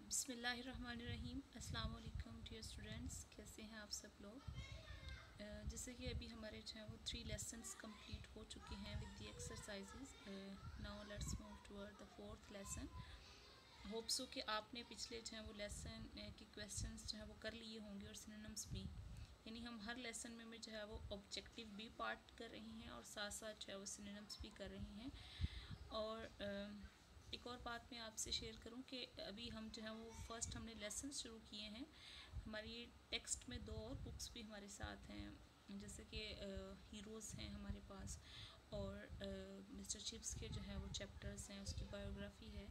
बिस्मिल्लाहिर्रहमानिर्रहीम। अस्सलाम वालेकुम डियर स्टूडेंट्स, कैसे हैं आप सब लोग। जैसे कि अभी हमारे जो है वो 3 लेसन्स कंप्लीट हो चुके हैं with the exercises. Now let's move toward the 4th lesson. Hope so कि आपने पिछले जो है वो लेसन के क्वेश्चंस जो है वो कर लिए होंगे और सिनोनिम्स भी, यानी हम हर लेसन में जो है वो ऑब्जेक्टिव भी पार्ट कर रही हैं और साथ साथ जो है वो सिनोनिम्स भी कर रही हैं। और एक और बात मैं आपसे शेयर करूं कि अभी हम जो है वो फर्स्ट हमने लेसन शुरू किए हैं। हमारी टेक्स्ट में 2 और बुक्स भी हमारे साथ हैं, जैसे कि हीरोज़ हैं हमारे पास और मिस्टर चिप्स के जो है वो चैप्टर्स हैं, उसकी बायोग्राफ़ी है।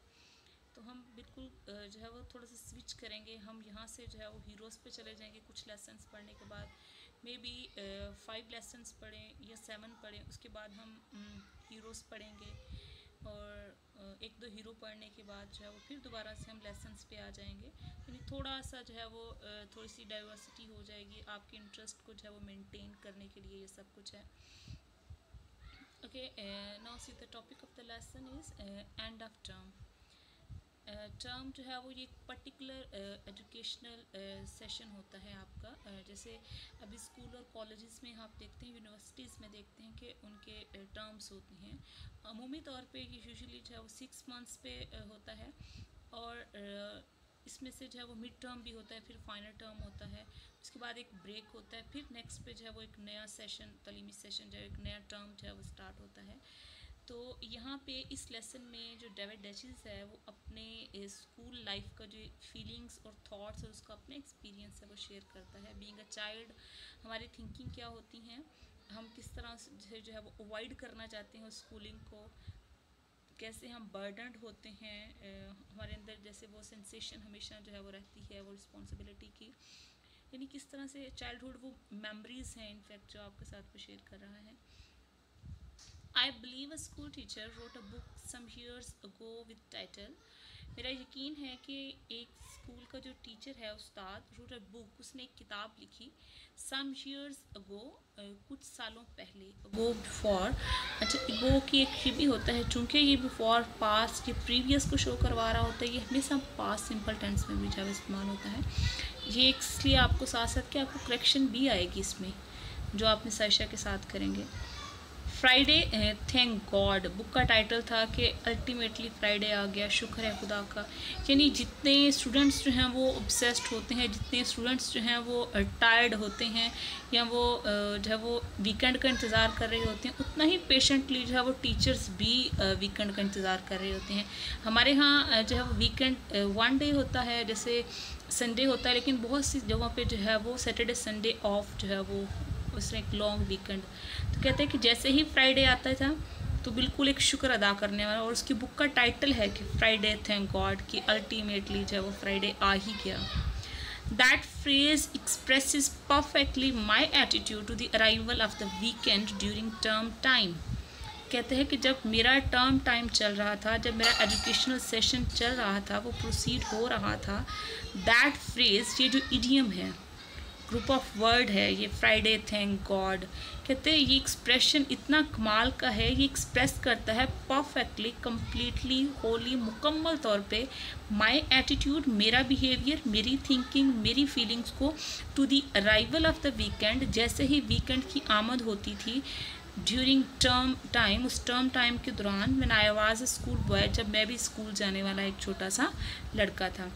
तो हम बिल्कुल जो है वो थोड़ा सा स्विच करेंगे। हम यहाँ से जो है वो हीरोज़ पे चले जाएंगे कुछ लेसन्स पढ़ने के बाद। मे बी 5 लेसन्स पढ़ें या 7 पढ़ें, उसके बाद हम हीरोज़ पढ़ेंगे और 1-2 हीरो पढ़ने के बाद जो है वो फिर दोबारा से हम लेसन्स पे आ जाएंगे। यानी थोड़ा सा जो है वो थोड़ी सी डाइवर्सिटी हो जाएगी, आपके इंटरेस्ट को जो है वो मेंटेन करने के लिए ये सब कुछ है। Okay, now see the topic of the lesson is end of term. Term जो है वो ये एक पर्टिकुलर एजुकेशनल सेशन होता है आपका। जैसे अभी स्कूल और कॉलेजेस में आप देखते हैं, यूनिवर्सिटीज़ में देखते हैं कि उनके टर्म्स होती हैं। अमूमी तौर पे ये यूजुअली जो है वो 6 मंथ्स पे होता है और इसमें से जो है वो मिड टर्म भी होता है, फिर फाइनल टर्म होता है, उसके बाद एक ब्रेक होता है, फिर नेक्स्ट पे जो है वो एक नया सेशन, तालीमी सेशन जो है एक नया टर्म जो है वो स्टार्ट होता है। तो यहाँ पे इस लेसन में जो डेविड डचिस है वो अपने स्कूल लाइफ का जो फीलिंग्स और थॉट्स और उसका अपने एक्सपीरियंस है वो शेयर करता है। बीइंग अ चाइल्ड हमारी थिंकिंग क्या होती हैं, हम किस तरह से जो है वो अवॉइड करना चाहते हैं स्कूलिंग को, कैसे हम बर्डनड होते हैं, हमारे अंदर जैसे वो सेंसेशन हमेशा जो है वो रहती है वो रिस्पॉन्सिबिलिटी की, यानी किस तरह से चाइल्डहुड वो मेमोरीज़ हैं इनफैक्ट जो आपके साथ वो शेयर कर रहा है। I believe a school teacher wrote a book some years ago with title। मेरा यकीन है कि एक स्कूल का जो टीचर है उस्ताद wrote a book, उसने एक किताब लिखी some years ago, कुछ सालों पहले। ago before, अच्छा ago की एक ये भी होता है, चूँकि ये before past ये previous को शो करवा रहा होता है, ये हमेशा past simple tense में भी जब इस्तेमाल होता है। ये इसलिए आपको साथ साथ कि आपको करेक्शन भी आएगी इसमें जो आपने साइशा के साथ करेंगे। फ्राइडे, थैंक गॉड बुक का टाइटल था कि अल्टीमेटली फ्राइडे आ गया, शुक्र है खुदा का। यानी जितने स्टूडेंट्स जो हैं वो ऑब्सेस्ड होते हैं, जितने स्टूडेंट्स जो हैं वो टायर्ड होते हैं या वो जो है वो वीकेंड का इंतज़ार कर रहे होते हैं, उतना ही पेशेंटली जो है वो टीचर्स भी वीकेंड का इंतज़ार कर रहे होते हैं। हमारे यहाँ जो है वो वीकेंड 1 डे होता है, जैसे संडे होता है, लेकिन बहुत सी जगहों पे जो है वो सैटरडे संडे ऑफ जो है वो उसमें एक लॉन्ग वीकेंड। तो कहते हैं कि जैसे ही फ्राइडे आता था तो बिल्कुल एक शुक्र अदा करने वाला, और उसकी बुक का टाइटल है कि फ्राइडे थैंक गॉड, कि अल्टीमेटली जो है वो फ्राइडे आ ही गया। That phrase expresses perfectly my attitude to the arrival of the weekend during term time. कहते हैं कि जब मेरा टर्म टाइम चल रहा था, जब मेरा एजुकेशनल सेशन चल रहा था, वो प्रोसीड हो रहा था, दैट फ्रेज, ये जो इडियम है, ग्रुप ऑफ वर्ड है ये फ्राइडे थैंक गॉड, कहते हैं ये एक्सप्रेशन इतना कमाल का है, ये एक्सप्रेस करता है परफेक्टली, कम्प्लीटली, होली, मुकम्मल तौर पे माई एटीट्यूड, मेरा बिहेवियर, मेरी थिंकिंग, मेरी फीलिंग्स को to the arrival of the weekend, जैसे ही वीकेंड की आमद होती थी, ड्यूरिंग टर्म टाइम, उस टर्म टाइम के दौरान, when I was a school boy, जब मैं भी स्कूल जाने वाला एक छोटा सा लड़का था।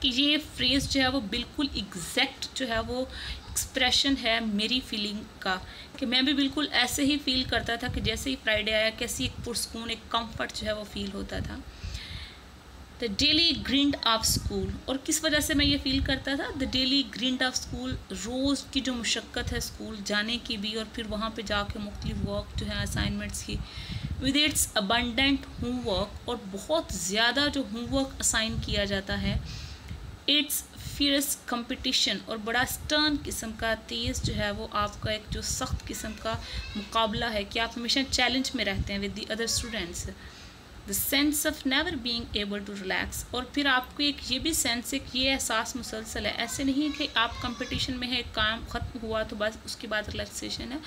कि ये फ्रेज़ जो है वो बिल्कुल एग्जैक्ट जो है वो एक्सप्रेशन है मेरी फीलिंग का, कि मैं भी बिल्कुल ऐसे ही फील करता था कि जैसे ही फ्राइडे आया कैसी एक पुरस्कून, एक कंफर्ट जो है वो फील होता था। The daily grind of school, और किस वजह से मैं ये फील करता था, the daily grind of school, रोज़ की जो मुशक्क़त है स्कूल जाने की भी और फिर वहाँ पे जाके मुख्तलिफ वर्क जो है असाइनमेंट्स की, विद इट्स अबंडेंट होमवर्क, और बहुत ज़्यादा जो होमवर्क असाइन किया जाता है, इट्स फियर्स कंपटीशन, और बड़ा स्टर्न किस्म का, तेज़ जो है वो आपका एक जो सख्त किस्म का मुकाबला है कि आप हमेशा चैलेंज में रहते हैं with the other students. The sense of never being able to relax, और फिर आपको एक ये भी सेंस है कि ये एहसास मुसलसल है, ऐसे नहीं है कि आप कंपटीशन में है, काम ख़त्म हुआ तो बस उसके बाद रिलैक्सेशन है,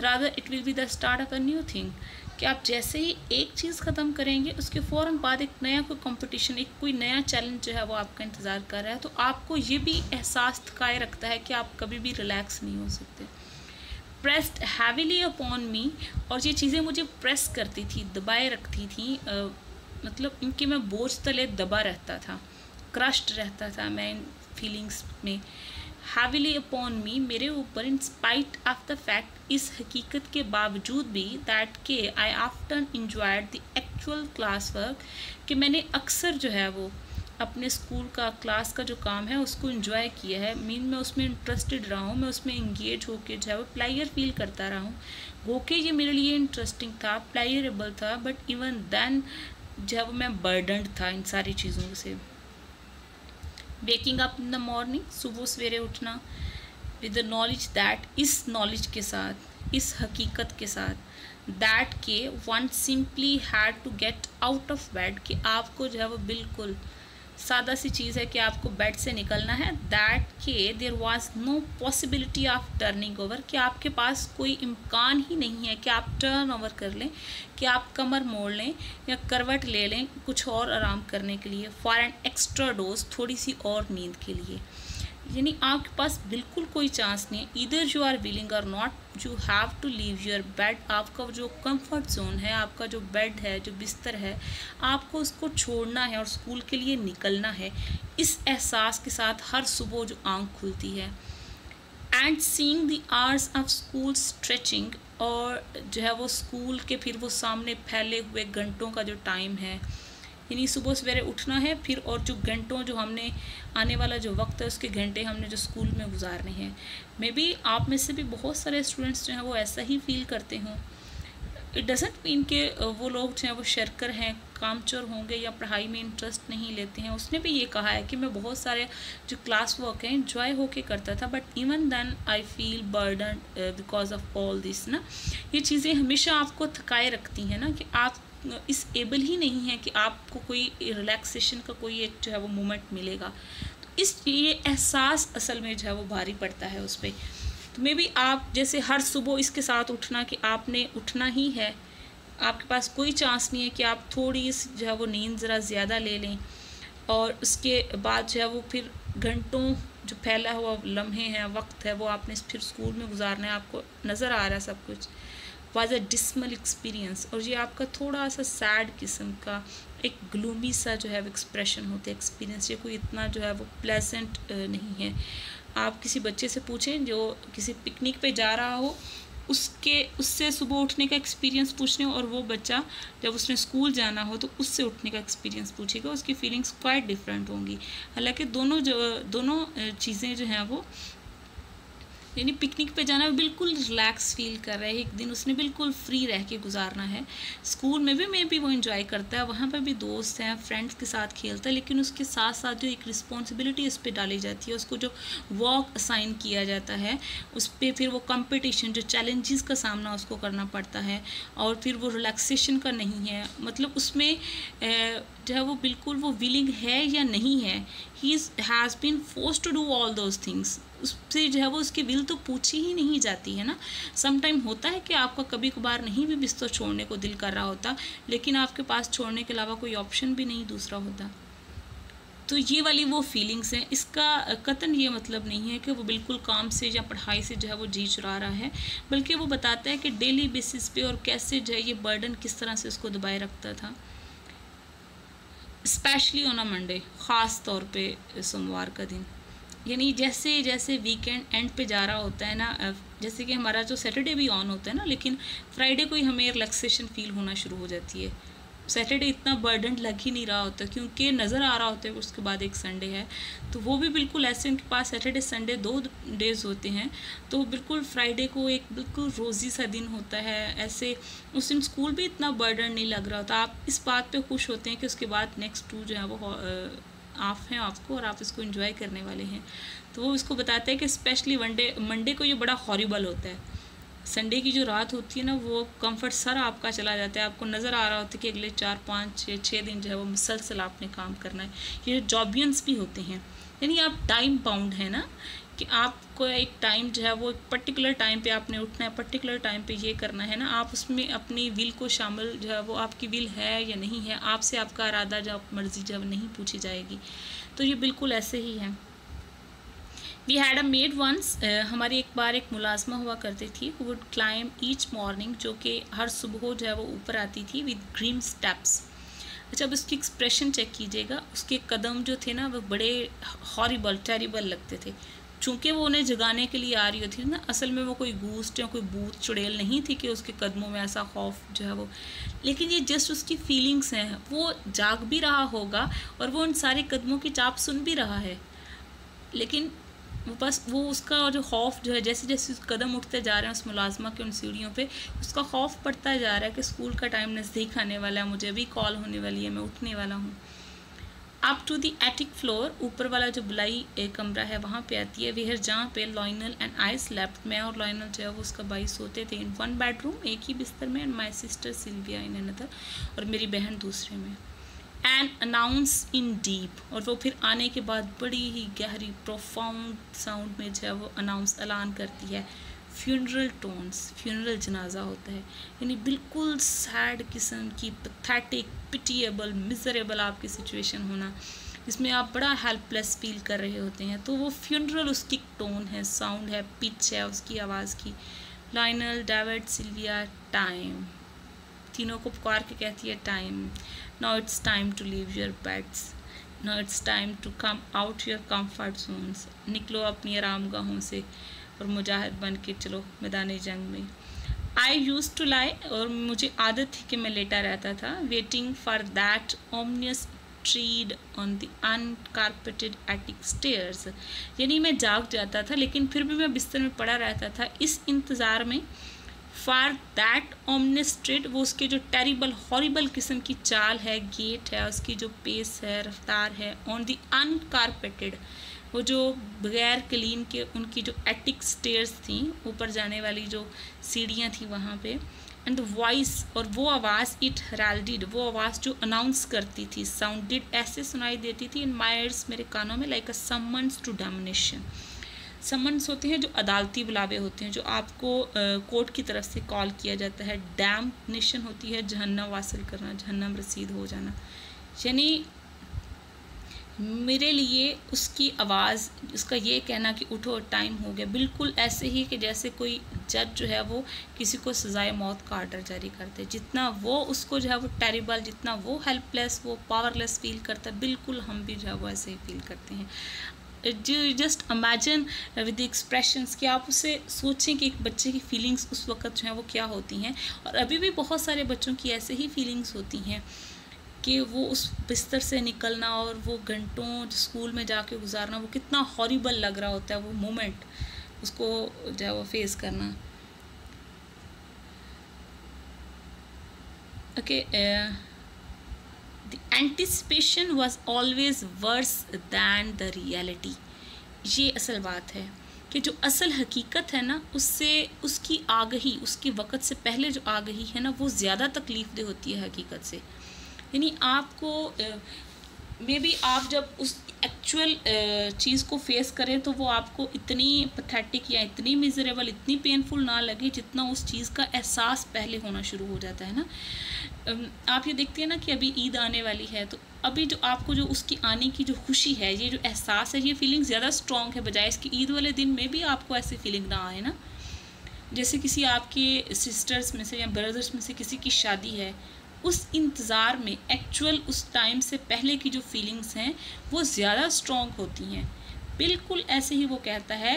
rather it will be the start of a new thing, कि आप जैसे ही एक चीज़ ख़त्म करेंगे उसके फ़ौरन बाद एक नया कोई कंपटीशन, एक कोई नया चैलेंज जो है वो आपका इंतज़ार कर रहा है। तो आपको ये भी एहसास थकाए रखता है कि आप कभी भी रिलैक्स नहीं हो सकते। प्रेस्ड हैविली अपॉन मी, और ये चीज़ें मुझे प्रेस करती थी, दबाए रखती थी, मतलब इनके मैं बोझ तले दबा रहता था, क्रश्ड रहता था मैं इन फीलिंग्स में। हैविली अपॉन मी, मेरे ऊपर, in spite of the fact, इस हकीकत के बावजूद भी, दैट के I often enjoyed the actual class work, कि मैंने अक्सर जो है वो अपने स्कूल का क्लास का जो काम है उसको इंजॉय किया है। मैं उसमें इंटरेस्टेड रहा हूँ, मैं उसमें इंगेज होकर जो है वो प्लेयर फील करता रहा हूँ। ओके, ये मेरे लिए इंटरेस्टिंग था, प्लेयरेबल था, बट इवन देन जो है वो मैं बर्डनड था इन सारी चीज़ों से। Waking up in the morning, सुबह सवेरे उठना, विद द नॉलेज दैट, इस नॉलेज के साथ, इस हकीकत के साथ, दैट के one simply had to get out of bed, कि आपको जो है वो बिल्कुल सादा सी चीज़ है कि आपको बेड से निकलना है। दैट के there was no possibility of turning over, कि आपके पास कोई इम्कान ही नहीं है कि आप टर्न ओवर कर लें, कि आप कमर मोड़ लें या करवट ले लें कुछ और आराम करने के लिए, फॉर एन एक्स्ट्रा डोज, थोड़ी सी और नींद के लिए। यानी आपके पास बिल्कुल कोई चांस नहीं है। Either you are willing or not, you have to leave your bed. आपका जो कंफर्ट जोन है, आपका जो बेड है, जो बिस्तर है, आपको उसको छोड़ना है और स्कूल के लिए निकलना है। इस एहसास के साथ हर सुबह जो आंख खुलती है, and seeing the hours of school stretching, और जो है वो स्कूल के फिर वो सामने फैले हुए घंटों का जो टाइम है, यानी सुबह सवेरे उठना है, फिर और जो घंटों जो हमने आने वाला जो वक्त है उसके घंटे हमने जो स्कूल में गुजारने हैं। मे बी आप में से भी बहुत सारे स्टूडेंट्स जो हैं वो ऐसा ही फील करते हों। इट डजेंट मीन कि वो लोग जो हैं वो शर्कर हैं, कामचोर होंगे या पढ़ाई में इंटरेस्ट नहीं लेते हैं। उसने भी ये कहा है कि मैं बहुत सारे जो क्लास वर्क हैं इंजॉय होके करता था, but even then I feel burden because of all this ना। ये चीज़ें हमेशा आपको थकाए रखती हैं ना, कि आप इस एबल ही नहीं है कि आपको कोई रिलैक्सेशन का कोई एक जो है वो मोमेंट मिलेगा। तो इस ये एहसास असल में जो है वो भारी पड़ता है उस पर। तो मे बी आप जैसे हर सुबह इसके साथ उठना कि आपने उठना ही है, आपके पास कोई चांस नहीं है कि आप थोड़ी जो है वो नींद ज़रा ज़्यादा ले लें, और उसके बाद जो है वो फिर घंटों जो फैला हुआ लम्हे हैं, वक्त है, वो आपने फिर स्कूल में गुजारना है, आपको नज़र आ रहा है सब कुछ। वाज अ डिस्मल एक्सपीरियंस, और ये आपका थोड़ा सा सैड किस्म का एक ग्लूमी सा जो है वो एक्सप्रेशन होता है एक्सपीरियंस, ये कोई इतना जो है वो प्लेजेंट नहीं है। आप किसी बच्चे से पूछें जो किसी पिकनिक पे जा रहा हो, उससे सुबह उठने का एक्सपीरियंस पूछने, और वो बच्चा जब उसने स्कूल जाना हो तो उससे उठने का एक्सपीरियंस पूछेगा, उसकी फीलिंग्स क्वाइट डिफरेंट होंगी। हालांकि दोनों चीज़ें जो हैं वो, यानी पिकनिक पे जाना बिल्कुल रिलैक्स फील कर रहा है, एक दिन उसने बिल्कुल फ्री रह के गुजारना है। स्कूल में भी मैं भी वो एंजॉय करता है, वहाँ पर भी दोस्त हैं, फ्रेंड्स के साथ खेलता है, लेकिन उसके साथ साथ जो एक रिस्पॉन्सिबिलिटी उस पर डाली जाती है, उसको जो वर्क असाइन किया जाता है, उस पर फिर वो कंपटीशन, जो चैलेंजेस का सामना उसको करना पड़ता है, और फिर वो रिलैक्सेशन का नहीं है, मतलब उसमें जो है वो बिल्कुल वो विलिंग है या नहीं है, he has been forced to do all those things. उससे जो है वो उसकी विल तो पूछी ही नहीं जाती है ना। सम टाइम होता है कि आपका कभी कभार नहीं भी बिस्तर छोड़ने को दिल कर रहा होता, लेकिन आपके पास छोड़ने के अलावा कोई ऑप्शन भी नहीं दूसरा होता। तो ये वाली वो फीलिंग्स हैं। इसका कतन ये मतलब नहीं है कि वो बिल्कुल काम से या पढ़ाई से जो है वो जी चुरा रहा है, बल्कि वो बताता है कि डेली बेसिस पे और कैसे जो है ये बर्डन किस तरह से उसको दबाए रखता था, स्पेशली ऑन अ मंडे, ख़ास तौर पे सोमवार का दिन। यानी जैसे जैसे वीकेंड एंड पे जा रहा होता है ना, जैसे कि हमारा जो सैटरडे भी ऑन होता है ना, लेकिन फ्राइडे को ही हमें रिलैक्सेशन फील होना शुरू हो जाती है। सैटरडे इतना बर्डन लग ही नहीं रहा होता, क्योंकि नज़र आ रहा होता है उसके बाद एक संडे है, तो वो भी बिल्कुल ऐसे उनके पास सैटरडे संडे 2 डेज़ होते हैं, तो बिल्कुल फ्राइडे को एक बिल्कुल रोज़ी सा दिन होता है। ऐसे उस दिन स्कूल भी इतना बर्डन नहीं लग रहा होता। आप इस बात पे खुश होते हैं कि उसके बाद नेक्स्ट 2 जो है वो ऑफ हैं आपको, और आप इसको एंजॉय करने वाले हैं। तो वो इसको बताते हैं कि स्पेशली मंडे को ये बड़ा हॉरिबल होता है। संडे की जो रात होती है ना, वो कंफर्ट सारा आपका चला जाता है। आपको नज़र आ रहा होता है कि अगले 4, 5, 6 दिन जो है वो मुसलसल आपने काम करना है। ये जो जॉबियंस भी होते हैं, यानी आप टाइम बाउंड है ना, कि आपको एक टाइम जो है वो एक पर्टिकुलर टाइम पे आपने उठना है, पर्टिकुलर टाइम पे ये करना है ना, आप उसमें अपनी विल को शामिल जो है वो आपकी विल है या नहीं है, आपसे आपका इरादा जो मर्जी जब नहीं पूछी जाएगी। तो ये बिल्कुल ऐसे ही है। We had a maid once, हमारी एक बार एक मुलाजमा हुआ करती थी, who would climb each morning, जो कि हर सुबह जो है वो ऊपर आती थी विद ग्रीन स्टेप्स। अच्छा, अब उसकी एक्सप्रेशन चेक कीजिएगा, उसके कदम जो थे ना वो बड़े हॉरिबल टेरिबल लगते थे, चूँकि वो उन्हें जगाने के लिए आ रही होती थी ना। असल में वो कोई गूस्ट या कोई भूत चुड़ैल नहीं थी कि उसके कदमों में ऐसा खौफ जो है वो, लेकिन ये जस्ट उसकी फीलिंग्स हैं। वो जाग भी रहा होगा और वो उन सारे कदमों की चाप सुन भी रहा है, लेकिन वो बस वो उसका जो खौफ जो है, जैसे जैसे कदम उठते जा रहे हैं उस मुलाजमा के उन सीढ़ियों पे, उसका खौफ बढ़ता जा रहा है कि स्कूल का टाइम नज़दीक आने वाला है, मुझे भी कॉल होने वाली है, मैं उठने वाला हूँ। Up to the attic floor, ऊपर वाला जो बलाई कमरा है वहाँ पे आती है। वेयर, जहाँ पे लॉयनल एंड आई स्लेप्ट, मैं और लॉयनल जो है वो उसका भाई सोते थे इन वन बेडरूम, एक ही बिस्तर में, and my sister Sylvia in another, और मेरी बहन दूसरे में। एंड अनाउंस इन डीप, और वो फिर आने के बाद बड़ी ही गहरी प्रोफाउंड साउंड में जो है वो अनाउंस ऐलान करती है, फ्यूनरल टोन्स, फ्यूनरल जनाजा होता है, यानी बिल्कुल सैड किस्म की, पैथेटिक, पिटिएबल, मिजरेबल आपकी सिचुएशन होना, जिसमें आप बड़ा हेल्पलेस फील कर रहे होते हैं, तो वो फ्यूनरल उसकी टोन है, साउंड है, पिच है उसकी आवाज़ की। लाइनल, डेविड, सिल्विया, टाइम, तीनों को पुकार के कहती है time. Now it's time to leave your beds, now it's time to come out your comfort zones, निकलो अपनी आराम गाहों से और मुजाहिद बन के चलो मैदान जंग में। आई यूज टू लाई, और मुझे आदत थी कि मैं लेटा रहता था, waiting for that ominous tread on the uncarpeted attic stairs, यानी मैं जाग जाता था लेकिन फिर भी मैं बिस्तर में पड़ा रहता था इस इंतज़ार में, फॉर दैट ओमनियस ट्रीड, वो उसके जो टेरिबल हॉरिबल किस्म की चाल है, गेट है, उसकी जो पेस है, रफ्तार है, ऑन द अनकारपेटेड, वो जो बगैर कलीन के उनकी जो एटिक स्टेयर्स थी, ऊपर जाने वाली जो सीढ़ियाँ थी वहाँ पे, एंड द वॉइस, और वो आवाज़, इट हेराल्डिड, वो आवाज़ जो अनाउंस करती थी, साउंडेड, ऐसे सुनाई देती थी इन माय ईयर्स, मेरे कानों में, like a summons to damnation. Summons होते हैं जो अदालती बुलावे होते हैं, जो आपको कोर्ट की तरफ से कॉल किया जाता है। डैमनेशन होती है जहन्नम वासिल करना, जहन्नम रसीद हो जाना, यानी मेरे लिए उसकी आवाज़, उसका ये कहना कि उठो टाइम हो गया, बिल्कुल ऐसे ही कि जैसे कोई जज जो है वो किसी को सज़ाए मौत का आर्डर जारी करते, जितना वो उसको जो है वो टेरिबल, जितना वो हेल्पलेस, वो पावरलेस फील करता है, बिल्कुल हम भी जो है वो ऐसे ही फील करते हैं। Just imagine with the expressions, कि आप उसे सोचें कि एक बच्चे की फीलिंग्स उस वक्त जो है वो क्या होती हैं, और अभी भी बहुत सारे बच्चों की ऐसे ही फीलिंग्स होती हैं कि वो उस बिस्तर से निकलना और वो घंटों स्कूल में जाके गुजारना, वो कितना हॉरिबल लग रहा होता है वो मोमेंट, उसको जो है वो फेस करना। Okay, the anticipation was always verse then the reality, ये असल बात है कि जो असल हकीकत है ना, उससे उसकी आगही, उसके वक़्त से पहले जो आगही है ना, वो ज़्यादा तकलीफ़देह होती है हकीकत से। यानी आपको मे बी आप जब उस एक्चुअल चीज़ को फेस करें तो वो आपको इतनी पैथेटिक या इतनी मिजरेबल, इतनी पेनफुल ना लगे जितना उस चीज़ का एहसास पहले होना शुरू हो जाता है ना। आप ये देखते हैं ना कि अभी ईद आने वाली है, तो अभी जो आपको जो उसकी आने की जो खुशी है, ये जो एहसास है, ये फीलिंग ज़्यादा स्ट्रॉन्ग है, बजाय इसकी ईद वाले दिन में भी आपको ऐसी फीलिंग ना आए ना। जैसे किसी आपके सिस्टर्स में से या ब्रदर्स में से किसी की शादी है, उस इंतज़ार में एक्चुअल उस टाइम से पहले की जो फीलिंग्स हैं वो ज़्यादा स्ट्रॉन्ग होती हैं। बिल्कुल ऐसे ही वो कहता है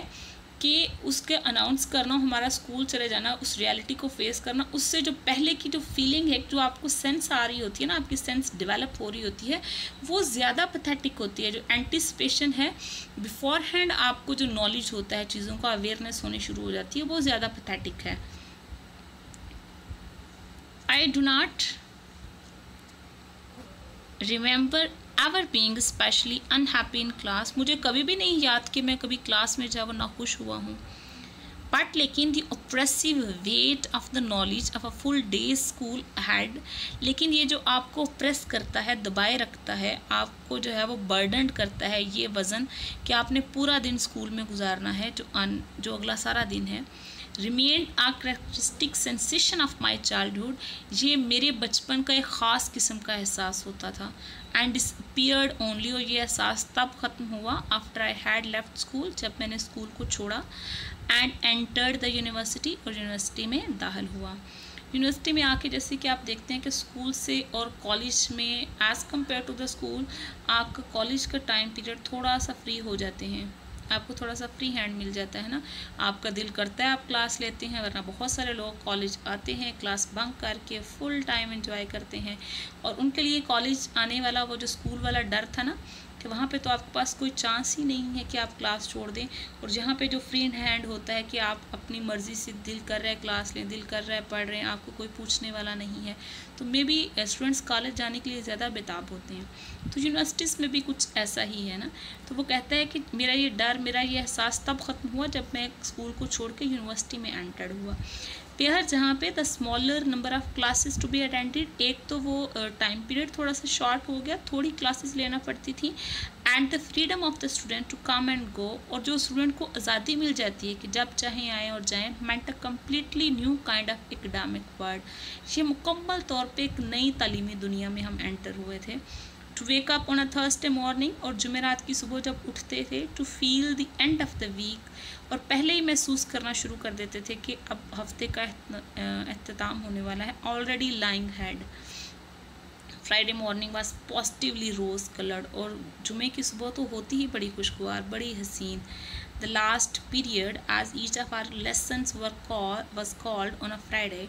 कि उसके अनाउंस करना, हमारा स्कूल चले जाना, उस रियलिटी को फेस करना, उससे जो पहले की जो फीलिंग है, जो आपको सेंस आ रही होती है ना, आपकी सेंस डेवलप हो रही होती है, वो ज़्यादा पैथेटिक होती है। जो एंटिसिपेशन है, बिफोर हैंड आपको जो नॉलेज होता है, चीज़ों का अवेयरनेस होनी शुरू हो जाती है, वो ज़्यादा पैथेटिक है। I do not remember ever being specially unhappy in class, मुझे कभी भी नहीं याद कि मैं कभी क्लास में जो है वो नाखुश हुआ हूँ। बट लेकिन the oppressive weight of the knowledge of a full day school had, लेकिन ये जो आपको प्रेस करता है, दबाए रखता है, आपको जो है वो बर्डन करता है ये वज़न कि आपने पूरा दिन स्कूल में गुजारना है, जो अगला सारा दिन है, remain a characteristic sensation of my childhood, ये मेरे बचपन का एक ख़ास किस्म का एहसास होता था। एंड डिसअपीयर्ड ओनली, और ये एहसास तब ख़त्म हुआ after I had left school, जब मैंने स्कूल को छोड़ा, एंड एंटर्ड द यूनिवर्सिटी, और यूनिवर्सिटी में दाखिल हुआ। यूनिवर्सिटी में आके जैसे कि आप देखते हैं कि स्कूल से और कॉलेज में as compared to the school, आपका कॉलेज का टाइम पीरियड थोड़ा सा फ्री हो जाते हैं, आपको थोड़ा सा फ्री हैंड मिल जाता है ना। आपका दिल करता है आप क्लास लेते हैं, वरना बहुत सारे लोग कॉलेज आते हैं, क्लास बंक करके फुल टाइम एंजॉय करते हैं, और उनके लिए कॉलेज आने वाला वो जो स्कूल वाला डर था ना, कि वहाँ पे तो आपके पास कोई चांस ही नहीं है कि आप क्लास छोड़ दें, और जहाँ पे जो फ्री हैंड होता है कि आप अपनी मर्ज़ी से दिल कर रहा है क्लास लें, दिल कर रहा है पढ़ रहे हैं, आपको कोई पूछने वाला नहीं है, तो मे बी स्टूडेंट्स कॉलेज जाने के लिए ज़्यादा बेताब होते हैं। तो यूनिवर्सिटीज़ में भी कुछ ऐसा ही है ना। तो वो कहता है कि मेरा ये डर, मेरा ये एहसास तब ख़त्म हुआ जब मैं स्कूल को छोड़ के यूनिवर्सिटी में एंटर हुआ। पेयर जहाँ पे the smaller number of classes to be attended, एक तो वो टाइम पीरियड थोड़ा सा शॉर्ट हो गया, थोड़ी क्लासेस लेना पड़ती थी, and the freedom of the student to come and go, और जो स्टूडेंट को आज़ादी मिल जाती है कि जब चाहें आएँ और जाएँ, meant a completely new kind of academic world, ये मुकम्मल तौर पे एक नई तालीमी दुनिया में हम एंटर हुए थे। To wake up on a Thursday morning, और जुमेरात की सुबह जब उठते थे, to feel the end of the week, और पहले ही महसूस करना शुरू कर देते थे कि अब हफ्ते का अख्ताम होने वाला है, already lying ahead. Friday morning was positively rose coloured, और जुमे की सुबह तो होती ही बड़ी खुशगवार, बड़ी हसीन। The last period as each of our lessons was called on a Friday,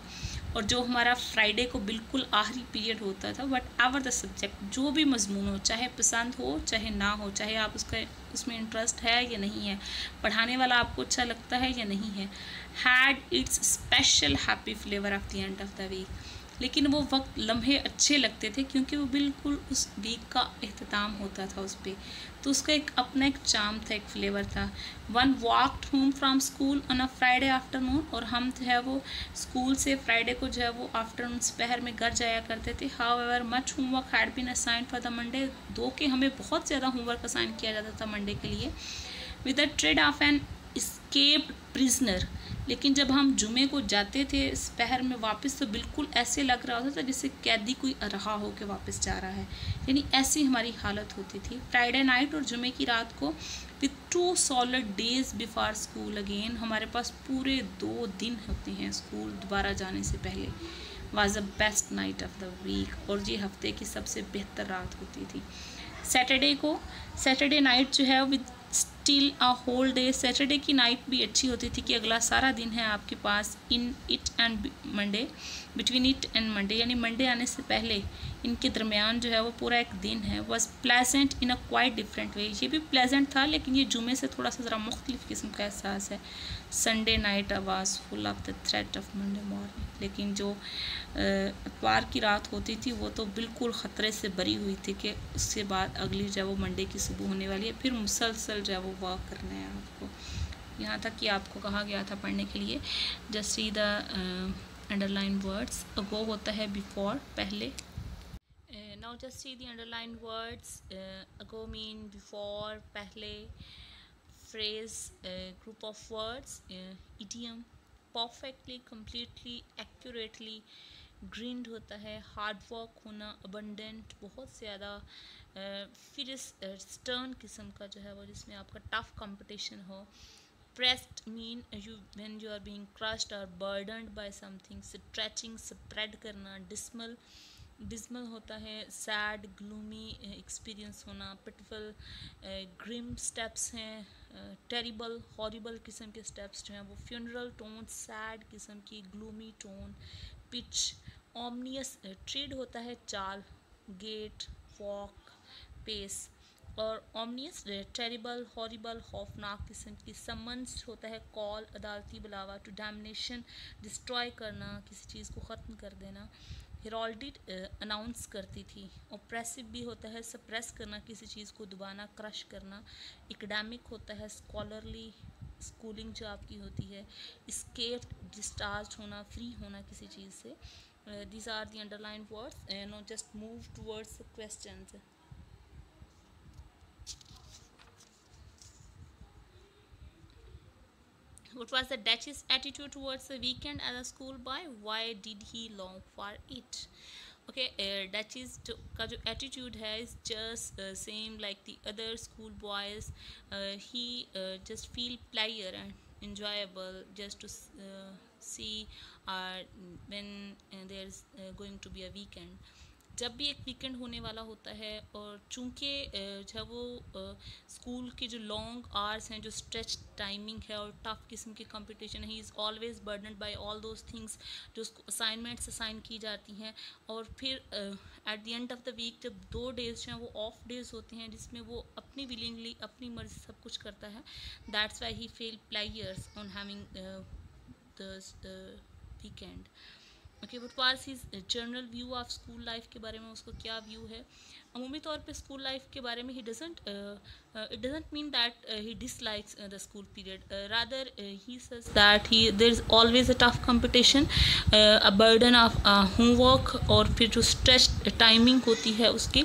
और जो हमारा फ्राइडे को बिल्कुल आखिरी पीरियड होता था, वट एवर द सब्जेक्ट, जो भी मजमून हो, चाहे पसंद हो चाहे ना हो, चाहे आप उसमें इंटरेस्ट है या नहीं है, पढ़ाने वाला आपको अच्छा लगता है या नहीं है, had its special happy flavour of the end of the week, लेकिन वो वक्त लम्हे अच्छे लगते थे क्योंकि वो बिल्कुल उस वीक का अख्ताम होता था उस पर, तो उसका एक अपना एक चार्म था, एक फ्लेवर था। One walked home from school on a Friday afternoon, और हम जो है वो स्कूल से फ्राइडे को जो है वो आफ्टरनून दोपहर में घर जाया करते थे। However much homework had been assigned for the Monday, though कि हमें बहुत ज़्यादा होमवर्क असाइन किया जाता था मंडे के लिए, with the tread of an escaped prisoner, लेकिन जब हम जुमे को जाते थे दोपहर में वापस, तो बिल्कुल ऐसे लग रहा होता था जैसे कैदी कोई रहा हो के वापस जा रहा है, यानी ऐसी हमारी हालत होती थी। फ्राइडे नाइट और जुमे की रात को, with 2 solid days before school again, हमारे पास पूरे 2 दिन होते हैं स्कूल दोबारा जाने से पहले, was the best night of the week, और ये हफ्ते की सबसे बेहतर रात होती थी। सैटरडे नाइट जो है with still a whole day, Saturday की नाइट भी अच्छी होती थी कि अगला सारा दिन है आपके पास, in it and Monday, between it and Monday, यानी मंडे आने से पहले इनके दरमियान जो है वो पूरा एक दिन है। Was pleasant in a quite different way, ये भी प्लेजेंट था लेकिन ये जुमे से थोड़ा सा ज़रा मुख्तलिफ किस्म का एहसास है। संडे नाइट आवाज़ full of the threat of Monday morning, लेकिन जो इतवार की रात होती थी वो तो बिल्कुल ख़तरे से भरी हुई थी कि उसके बाद अगली जो है वो मंडे की सुबह होने वाली है, फिर मुसलसल जो है वो वर्क करना है आपको। यहाँ तक कि आपको कहा गया था पढ़ने के लिए just see the underline words, ago होता है बिफोर, पहले। Now just see the underline words, ago mean before, पहले, phrase, group of words, idiom, perfectly, completely, accurately, grind होता है, हार्ड वर्क होना, अबंडेंट बहुत ज़्यादा, फिर स्टर्न किस्म का जो है वो जिसमें आपका टफ कंपटीशन हो, pressed mean you when you are being crushed और burdened by something, stretching spread करना, डिस्मल होता है सैड ग्लूमी एक्सपीरियंस होना, पिटफुल ग्रिम स्टेप्स हैं, टेरिबल हॉरिबल किस्म के स्टेप्स जो हैं वो, फ्यूनरल टोन सैड किस्म की, ग्लूमी टोन, पिच, ओमनियस ट्रेड होता है चाल, गेट, वॉक, पेस, और ओमनियस टेरिबल हॉरिबल खौफनाक किस्म की, समन्स होता है कॉल अदालती बुलावा, टू डैमनेशन डिस्ट्रॉय करना, किसी चीज़ को ख़त्म कर देना, हेरोल्डिड अनाउंस करती थी, ओप्रेसिव भी होता है सप्रेस करना, किसी चीज़ को दबाना, क्रश करना, एकेडमिक होता है स्कॉलरली, स्कूलिंग जो आपकी होती है, स्केप, डिस्चार्ज होना, फ्री होना किसी चीज़ से. These are the underlined words. Now just move towards the questions. What was the Dutch's attitude towards the weekend at the school by? Why did he long for it? Okay, Dutch's का जो attitude है is just same like the other school boys. He just feel pleasure and enjoyable just to see when there's going to be a weekend. जब भी एक weekend होने वाला होता है, और चूँकि जब वो स्कूल के जो लॉन्ग आवर्स हैं, जो स्ट्रेच टाइमिंग है और टफ किस्म की कंपटीशन है, he is always burdened by all those things जो उसको असाइनमेंट्स असाइन की जाती हैं. और फिर at the end of the week जब 2 डेज जो हैं वो ऑफ डेज होते हैं, जिसमें वो अपनी विलिंगली अपनी मर्जी सब कुछ करता है. That's why he feel pleasures on having the weekend. Okay, what was his general view of school life के बारे में उसको क्या व्यू है. अमूमी तौर पे स्कूल लाइफ के बारे में it doesn't mean that he dislikes the school period. Rather he says that there is always a tough competition, a burden of homework, और फिर जो स्ट्रेच टाइमिंग होती है उसकी,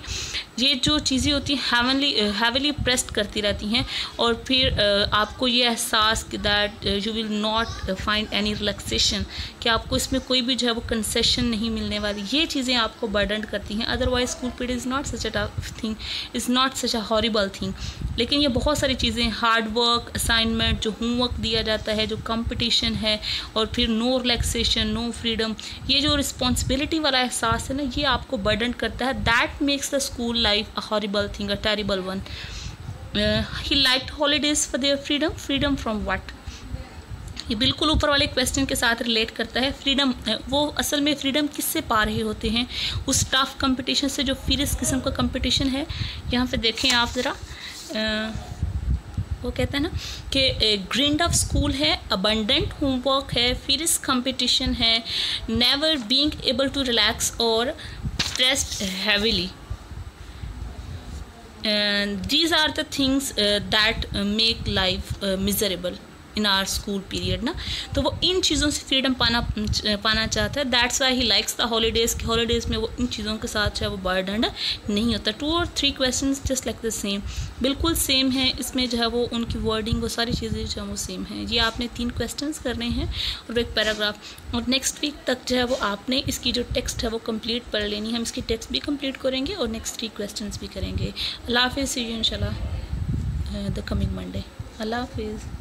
ये जो चीज़ें होती हैं हैवीली प्रेस्ड करती रहती हैं. और फिर आपको ये एहसास कि that you will not find any relaxation, कि आपको इसमें कोई भी जो है वो कंसेशन नहीं मिलने वाली. ये चीज़ें आपको बर्डन करती हैं. Otherwise school period is not such a tough thing, is not such a horrible thing. लेकिन ये बहुत सारी चीज़ें, हार्ड वर्क, असाइनमेंट, जो होमवर्क दिया जाता है, जो कंपटीशन है, और फिर नो रिलैक्सेशन, नो फ्रीडम, ये जो रिस्पॉन्सिबिलिटी वाला एहसास है ना, ये आपको बर्डन करता है. That makes the school life a horrible thing, a terrible one. He liked holidays for their freedom. Freedom from what? ये बिल्कुल ऊपर वाले क्वेश्चन के साथ रिलेट करता है. फ्रीडम, वो असल में फ्रीडम किससे पा रहे होते हैं? उस टफ कंपटीशन से जो फियरस किस्म का कंपटीशन है. यहाँ पे देखें आप ज़रा, वो कहते हैं ना कि ग्रिंड ऑफ स्कूल है, अबंडेंट होमवर्क है, फियरस कंपटीशन है, never being able to relax और pressed heavily. These are the things that make life miserable in our school period ना. तो वो इन चीज़ों से फ्रीडम पाना चाहता है. That's why he likes the holidays. कि हॉलीडेज़ में वो इन चीज़ों के साथ जो है वो बर्डन नहीं होता. 2 और 3 question just like the same, बिल्कुल सेम है. इसमें जो है वो उनकी वर्डिंग, वो सारी चीज़ें जो है वो सेम हैं. ये आपने 3 क्वेश्चन करने हैं और एक पैराग्राफ. और नेक्स्ट वीक तक जो है वो आपने इसकी जो टेक्स्ट है वो कंप्लीट पढ़ लेनी है. हम इसकी टेक्स्ट भी कंप्लीट करेंगे और नेक्स्ट 3 क्वेश्चन भी करेंगे. अल्लाह हाफिज़. सी यू इंशाल्लाह द कमिंग मंडे. अल्लाह हाफिज़.